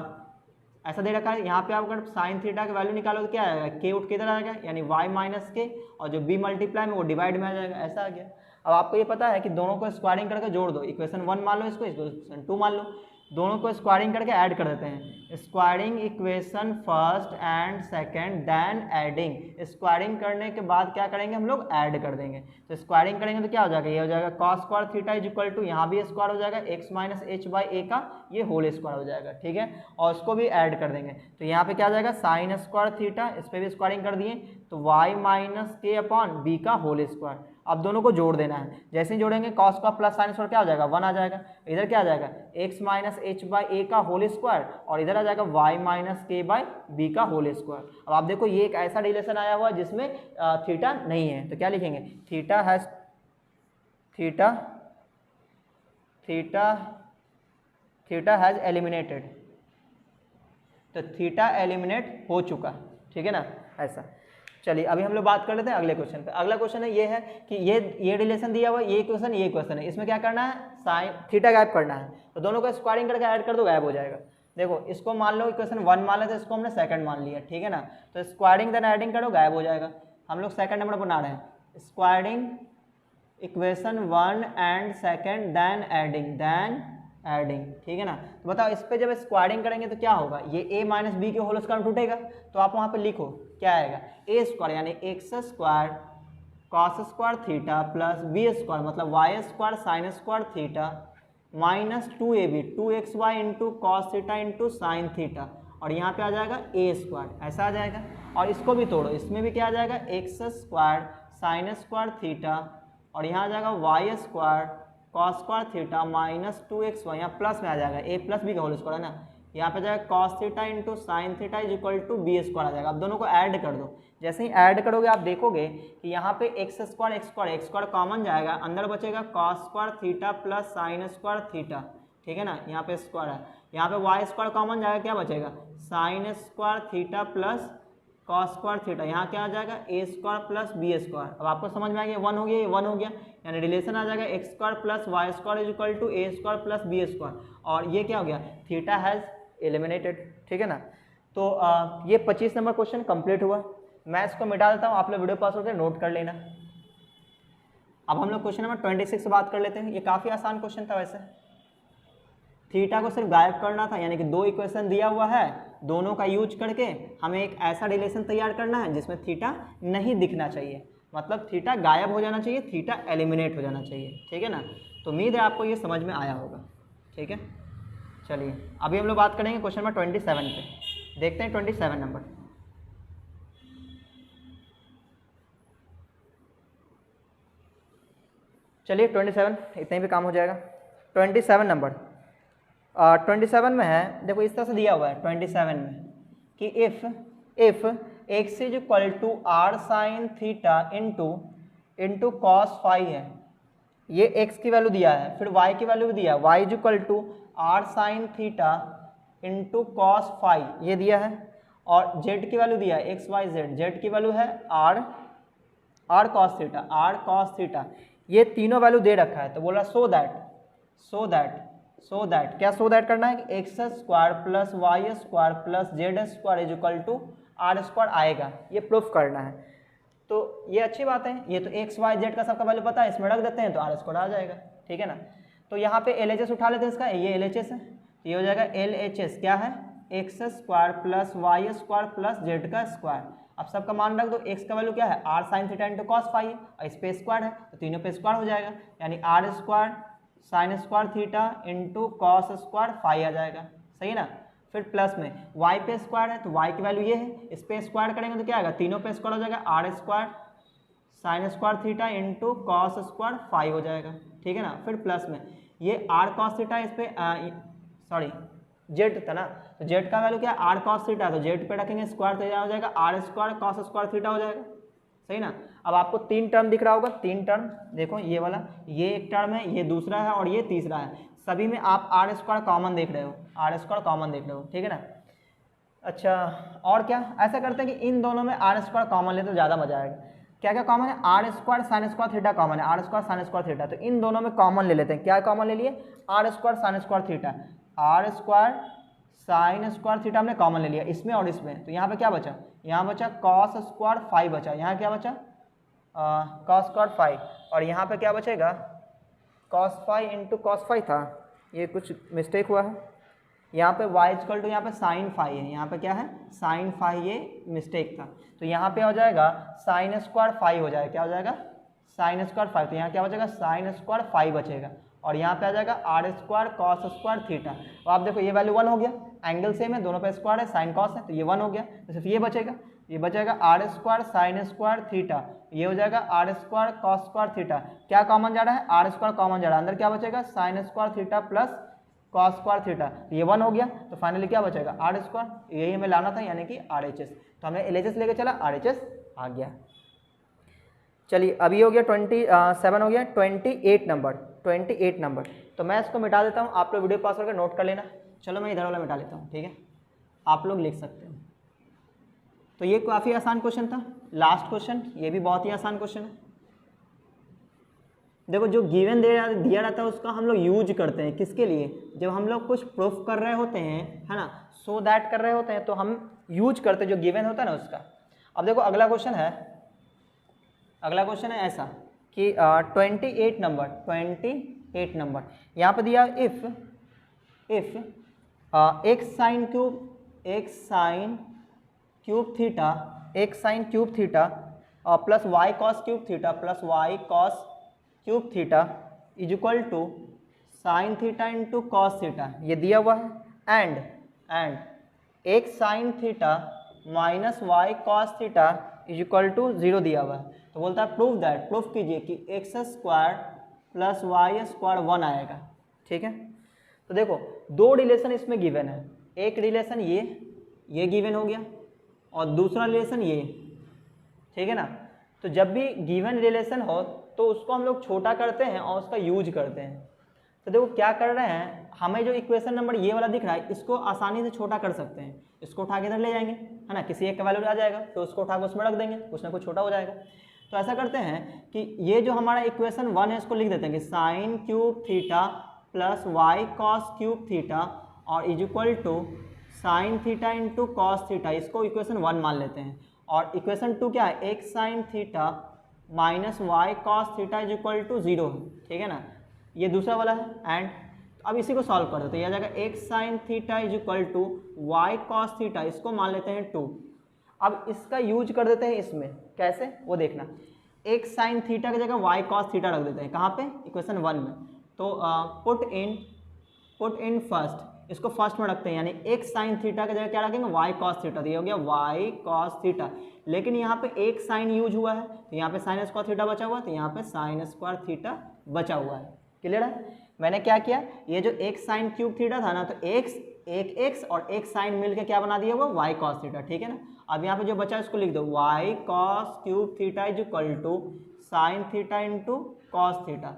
ऐसा दे रखा है। यहाँ पे आप अगर साइन थीटा का वैल्यू निकालो तो क्या आएगा, के उठ के इधर आएगा, यानी y माइनस के, और जो b मल्टीप्लाई में वो डिवाइड में आ जाएगा, ऐसा आ गया। अब आपको ये पता है कि दोनों को स्क्वायरिंग करके जोड़ दो, इक्वेशन 1 मान लो, इसको इक्वेशन 2 मान लो, दोनों को स्क्वायरिंग करके ऐड कर देते हैं। Squaring equation first and second then adding, squaring करने के बाद क्या करेंगे हम लोग, ऐड कर देंगे। तो स्क्वायरिंग करेंगे तो क्या हो जाएगा, ये हो जाएगा cos square theta is equal to, यहाँ भी स्क्वायर हो जाएगा x minus h by a का ये होल स्क्वायर हो जाएगा, ठीक है। और उसको भी ऐड कर देंगे, तो यहाँ पे क्या आ जाएगा साइन स्क्वायर थीटा, इस पर भी स्क्वायरिंग कर दिए, तो वाई माइनस के अपॉन बी का होल स्क्वायर। अब दोनों को जोड़ देना है, जैसे ही जोड़ेंगे कॉस का प्लस साइन स्क्वायर क्या हो जाएगा, 1 आ जाएगा, इधर क्या आ जाएगा x minus h by a का होल स्क्वायर, और इधर आ जाएगा y माइनस के बाई बी का होल स्क्वायर। अब आप देखो ये एक ऐसा रिलेशन आया हुआ है जिसमें थीटा नहीं है, तो क्या लिखेंगे, थीटा हैज एलिमिनेटेड, तो थीटा एलिमिनेट हो चुका, ठीक है ना, ऐसा। चलिए अभी हम लोग बात कर लेते हैं अगले क्वेश्चन पे। अगला क्वेश्चन है ये है कि ये रिलेशन दिया हुआ है, ये इक्वेशन है, इसमें क्या करना है, साइन थीटा गायब करना है, तो दोनों को स्क्वायरिंग करके ऐड कर दो, गायब हो जाएगा। देखो इसको मान लो इक्वेशन 1 मान लेते, इसको हमने सेकंड मान लिया, ठीक है ना। तो स्क्वायरिंग देन एडिंग करो, गायब हो जाएगा। हम लोग सेकंड नंबर बना रहे हैं, squaring equation 1 and second then adding, ठीक है ना। तो बताओ इस पे जब स्क्वायरिंग करेंगे तो क्या होगा, ये a माइनस बी के होल स्क्वायर टूटेगा, तो आप वहाँ पे लिखो क्या आएगा, a स्क्वायर यानी x square cos square theta plus b square मतलब y square sine square theta minus 2ab 2xy into cos theta into sine theta, और यहाँ पे आ जाएगा a स्क्वायर, ऐसा आ जाएगा। और इसको भी तोड़ो, इसमें भी क्या आ जाएगा, x square sine square theta, और यहाँ आ जाएगा y square cos square theta minus 2xy, यहाँ प्लस में आ जाएगा a प्लस बी का होल स्क्वायर है ना, यहाँ पे जाएगा cos theta into sine theta is equal to b square आ जाएगा। अब दोनों को ऐड कर दो, जैसे ही ऐड करोगे आप देखोगे कि यहाँ पे एक्स स्क्वायर कॉमन जाएगा, अंदर बचेगा cos square theta plus sign square theta, ठीक है ना, यहाँ पे स्क्वायर है, यहाँ पे वाई स्क्वायर कॉमन जाएगा, क्या बचेगा sine square theta plus cos square theta, यहाँ क्या आ जाएगा a square plus b square. अब आपको समझ में आ गया 1 हो गया, ये 1 हो गया, यानी रिलेशन आ जाएगा x square plus y square is equal to a square plus b square, और ये क्या हो गया थीटा हैज़ एलिमिनेटेड, ठीक है ना। तो ये 25 नंबर क्वेश्चन कंप्लीट हुआ। मैं इसको मिटा देता हूँ, आप लोग वीडियो पास होकर नोट कर लेना। अब हम लोग क्वेश्चन नंबर 26 से बात कर लेते हैं। ये काफ़ी आसान क्वेश्चन था वैसे, थीटा को सिर्फ गायब करना था, यानी कि दो इक्वेशन दिया हुआ है, दोनों का यूज करके हमें एक ऐसा रिलेशन तैयार करना है जिसमें थीटा नहीं दिखना चाहिए, मतलब थीटा गायब हो जाना चाहिए, थीटा एलिमिनेट हो जाना चाहिए, ठीक है ना। तो उम्मीद है आपको ये समझ में आया होगा, ठीक है। चलिए अभी हम लोग बात करेंगे क्वेश्चन नंबर 27 पे, देखते हैं 27 नंबर। चलिए 27 इतने भी काम हो जाएगा। 27 नंबर 27 में है, देखो इस तरह से दिया हुआ है 27 में कि if x is equal to r sine theta into cos phi है, ये x की वैल्यू दिया है, फिर y की वैल्यू भी दिया है, y is equal to r sine theta into cos phi ये दिया है, और z की वैल्यू दिया है एक्स वाई जेड, z की वैल्यू है आर कॉस थीटा, ये तीनों वैल्यू दे रखा है। तो बोला सो दैट क्या सो दैट करना है कि x square plus y square plus z square is equal to r square आएगा, ये प्रूफ करना है। तो ये अच्छी बात है, ये तो एक्स वाई जेड का सबका वैल्यू पता है, इसमें रख देते हैं तो आर स्क्वायर आ जाएगा, ठीक है ना। तो यहाँ पे एल एच एस उठा लेते हैं इसका, ये एल एच एस है, तो ये हो जाएगा एल एच एस क्या है x square plus y square plus z का स्क्वायर। अब सबका मान रख दो, एक्स का वैल्यू क्या है r sine theta into cos phi है, और इस पे स्क्वायर है तो तीनों पे स्क्वायर हो जाएगा, यानी r square sine square theta into cos square phi आ जाएगा, सही ना। फिर प्लस में y पे स्क्वायर है तो y की वैल्यू ये है, इस पे स्क्वायर करेंगे तो क्या आएगा तीनों पे स्क्वायर हो जाएगा, r square sine square theta into cos square phi हो जाएगा, ठीक है ना। फिर प्लस में ये आर कॉस थीटा, इस पे सॉरी जेड था ना, तो जेड का वैल्यू क्या है आर कॉस थीटा, तो जेड पे रखेंगे स्क्वायर तो हो जाएगा r square cos square theta हो जाएगा, सही ना। अब आपको 3 टर्म दिख रहा होगा, 3 टर्म देखो, ये वाला ये एक टर्म है, ये दूसरा है और ये तीसरा है, सभी में आप आर स्क्वायर कॉमन देख रहे हो, आर स्क्वायर कॉमन देख रहे हो, ठीक है ना। अच्छा और क्या, ऐसा करते हैं कि इन दोनों में आर स्क्वायर कॉमन ले तो ज़्यादा मजा आएगा। क्या क्या कॉमन है, r square sine square theta common है, r square sine square theta, तो इन दोनों में कॉमन ले लेते हैं। क्या कॉमन ले लिए, r square sine square theta, r square sine square theta हमने कॉमन ले लिया इसमें और इसमें, तो यहाँ पे क्या बचा, यहाँ बचा कॉस स्क्वायर फाई बचा, यहाँ क्या बचा कॉस स्क्वायर फाई, और यहाँ पे क्या बचेगा cos phi into cos phi था, ये कुछ मिस्टेक हुआ है, यहाँ पे y इक्वल टू यहाँ पे साइन फाई है, यहाँ पे क्या है साइन फाई, ये मिस्टेक था, तो यहाँ पे हो जाएगा साइन स्क्वायर फाई हो जाएगा, क्या हो जाएगा साइन स्क्वायर फाई, तो यहाँ क्या बचेगा साइन स्क्वायर फाई बचेगा, और यहाँ पे आ जाएगा r square cos square theta. तो आप देखो ये वैल्यू 1 हो गया, एंगल सेम है, दोनों पे स्क्वायर है, साइन कॉस है, तो ये 1 हो गया, तो सिर्फ ये बचेगा r square sine square theta, ये हो जाएगा r square cos square theta. क्या कॉमन जा रहा है, आर स्क्वायर कॉमन जा रहा है, अंदर क्या बचेगा sine square theta plus cos square theta, ये 1 हो गया, तो फाइनली क्या बचेगा आर स्क्वायर, यही हमें लाना था, यानी कि आर एच एस, तो हमें एल एच एस लेके चला, आर एच एस आ गया। चलिए अभी हो गया 27 हो गया, 28 नंबर, तो मैं इसको मिटा देता हूँ, आप लोग वीडियो पास करके नोट कर लेना। चलो मैं इधर वाला मिटा लेता हूँ, ठीक है, आप लोग लिख सकते हो। तो ये काफ़ी आसान क्वेश्चन था, लास्ट क्वेश्चन ये भी बहुत ही आसान क्वेश्चन है। देखो जो गिवन दिया रहता है उसका हम लोग यूज करते हैं, किसके लिए, जब हम लोग कुछ प्रूफ कर रहे होते हैं, है ना, सो दैट कर रहे होते हैं, तो हम यूज करते हैं जो गिवन होता है ना उसका। अब देखो अगला क्वेश्चन है ऐसा कि 28 नंबर यहाँ पर दिया if x sine cube theta plus y cos cube theta plus y cos cube theta is equal to sine theta into cos theta, ये दिया हुआ है, and x sine theta minus y cos theta is equal to 0 दिया हुआ है। तो बोलता है प्रूफ कीजिए कि x square plus y square 1 आएगा, ठीक है। तो देखो दो रिलेशन इसमें गिवन है, एक रिलेशन ये गिवन हो गया और दूसरा रिलेशन ये, ठीक है ना। तो जब भी गिवन रिलेशन हो तो उसको हम लोग छोटा करते हैं और उसका यूज करते हैं। तो देखो क्या कर रहे हैं, हमें जो इक्वेशन नंबर ये वाला दिख रहा है इसको आसानी से छोटा कर सकते हैं, इसको उठा के इधर ले जाएंगे, है ना, किसी एक का वैल्यू आ जाएगा तो उसको उठा के उसमें रख देंगे, कुछ ना कुछ छोटा हो जाएगा। तो ऐसा करते हैं कि ये जो हमारा इक्वेशन 1 है इसको लिख देते हैं कि sine cube theta plus y cos cube theta और is equal to sine theta into cos theta, इसको इक्वेशन 1 मान लेते हैं। और इक्वेशन 2 क्या है, x sine theta minus y cos theta is equal to 0 है, ठीक है ना, ये दूसरा वाला है। एंड अब इसी को सॉल्व कर देते हैं, यह आ जाएगा x sine theta is equal to y cos theta, इसको मान लेते हैं 2। अब इसका यूज कर देते हैं इसमें, कैसे वो देखना, एक्स साइन थीटा की जगह वाई कॉस थीटा रख देते हैं, कहाँ पे, इक्वेशन 1 में। तो पुट इन फर्स्ट, इसको फर्स्ट में रखते हैं, यानी एक्स साइन थीटा की जगह क्या रखेंगे, वाई कॉस थीटा, तो ये हो गया वाई कॉस थीटा। लेकिन यहाँ पे एक साइन यूज हुआ है तो यहाँ पे साइन स्क्वायर थीटा बचा हुआ है, तो यहाँ पे साइन स्क्वायर थीटा बचा हुआ है। क्लियर है। मैंने क्या किया, ये जो एक साइन क्यूब थीटा था ना, तो एक एक्स और एक साइन मिलके क्या बना दिया, वो वाई कॉस थीटा, ठीक है ना। अब यहाँ पे जो बचा उसको लिख दो, y cos cube theta is equal to sine theta into cos theta.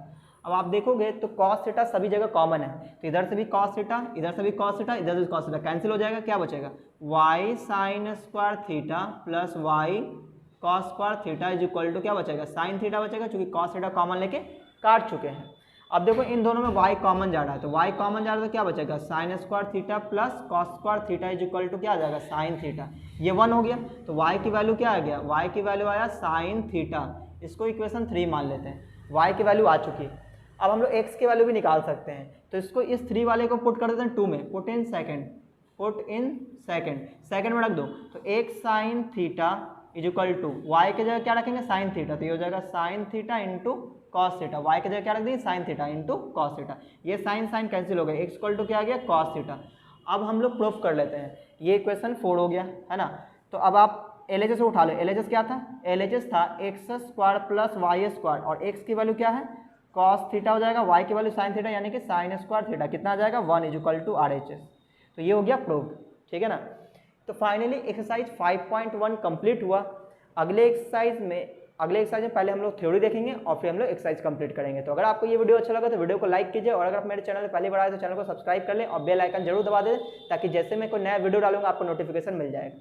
अब आप देखोगे तो कॉस थीटा सभी जगह कॉमन है, तो इधर से भी कॉस थीटा, इधर से भी कॉस थीटा, इधर से भी कॉस थीटा, कैंसिल हो जाएगा, क्या बचेगा, y sine square theta plus y cos square theta is equal to क्या बचेगा, साइन थीटा बचेगा, क्योंकि कॉस थीटा कॉमन लेके काट चुके हैं। अब देखो इन दोनों में y कॉमन जा रहा है, तो y कॉमन जा रहा है तो क्या बचेगा, sine square theta plus cos square theta is equal to क्या आ जाएगा, साइन थीटा। ये 1 हो गया, तो y की वैल्यू क्या आ गया, y की वैल्यू आया साइन थीटा, इसको इक्वेशन 3 मान लेते हैं। y की वैल्यू आ चुकी है। अब हम लोग x की वैल्यू भी निकाल सकते हैं, तो इसको इस 3 वाले को पुट कर देते हैं 2 में, पुट इन सेकेंड में रख दो, तो एक sine theta is equal to y की जगह क्या रखेंगे, साइन थीटा, तो ये हो जाएगा sine theta into cos theta, y की जगह क्या रख देंगे, sine theta into cos theta. ये साइन साइन कैंसिल हो गया, एक्स इक्वल टू क्या आ गया, कॉस थीटा। अब हम लोग प्रूफ कर लेते हैं, ये इक्वेशन 4 हो गया है ना। तो अब आप LHS उठा लो, LHS क्या था, LHS था x square plus y square, और एक्स की वैल्यू क्या है, कॉस थीटा हो जाएगा, वाई की वैल्यू साइन थीटा, यानी कि साइन स्क्वायर थीटा, कितना आ जाएगा 1 इज इक्वल टू RHS। तो ये हो गया प्रूफ, ठीक है ना। तो फाइनली एक्सरसाइज 5.1 कंप्लीट हुआ। अगले एक्सरसाइज में पहले हम लोग थ्योरी देखेंगे और फिर हम लोग एक्सरसाइज कंप्लीट करेंगे। तो अगर आपको ये वीडियो अच्छा लगा तो वीडियो को लाइक कीजिए, और अगर आप मेरे चैनल में पहली बार आए तो चैनल को सब्सक्राइब कर लें और बेल आइकन जरूर दबा दें, ताकि जैसे मैं कोई नया वीडियो डालूंगा आपको नोटिफिकेशन मिल जाएगा।